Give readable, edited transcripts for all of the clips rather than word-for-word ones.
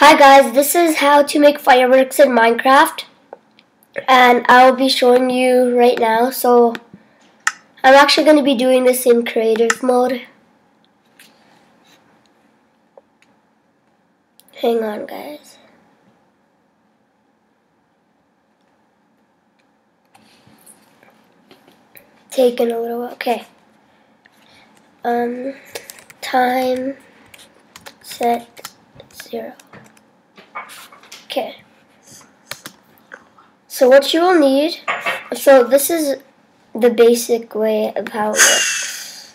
Hi guys, this is how to make fireworks in Minecraft, and I'll be showing you right now. So I'm actually going to be doing this in creative mode. Hang on guys. Taking a little while. Okay. Time set 0. Okay. So what you will need, so this is the basic way of how it works.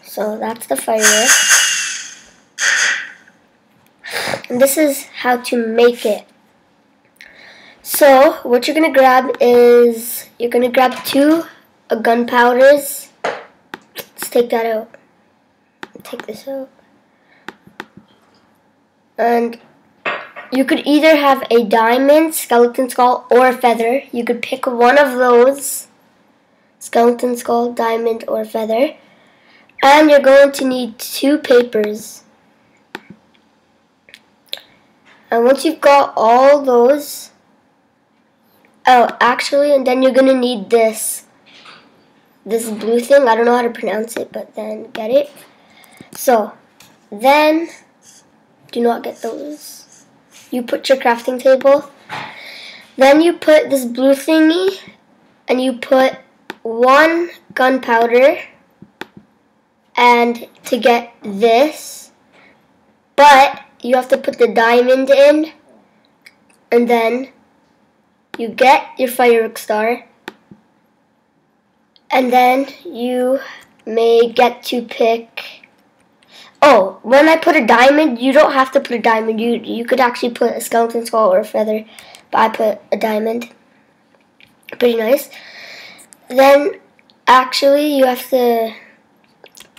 So that's the firework. And this is how to make it. So what you're going to grab is, you're going to grab 2 gunpowders. Let's take that out. Take this out. And you could either have a diamond, skeleton skull, or a feather. You could pick one of those. Skeleton skull, diamond, or feather. And you're going to need 2 papers. And once you've got all those, and then you're going to need this blue thing. I don't know how to pronounce it, but then get it. So, then, do not get those. You put your crafting table. Then you put this blue thingy, and you put 1 gunpowder, and to get this, but you have to put the diamond in, and then you get your firework star, and then you may get to pick. Oh, when I put a diamond, you don't have to put a diamond. You could actually put a skeleton skull or a feather, but I put a diamond. Pretty nice. Then, actually, you have to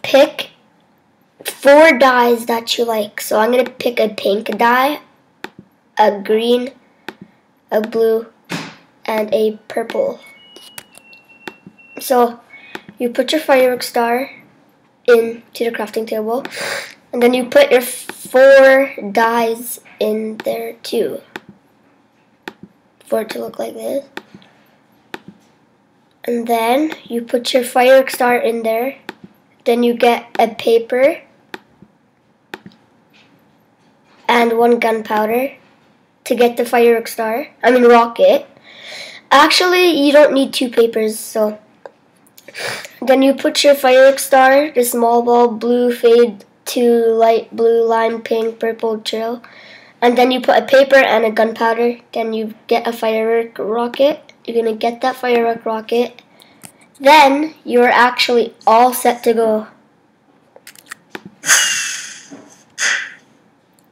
pick 4 dyes that you like. So I'm going to pick a pink dye, a green, a blue, and a purple. So you put your firework star into the crafting table, and then you put your 4 dyes in there too, for it to look like this. And then you put your firework star in there. Then you get a paper and 1 gunpowder to get the firework star. Rocket. Actually, you don't need 2 papers, so. Then you put your firework star, the small ball, blue fade to light blue, lime, pink, purple, trail. And then you put a paper and a gunpowder. Then you get a firework rocket. You're going to get that firework rocket. Then you're actually all set to go.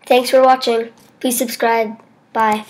Thanks for watching. Please subscribe. Bye.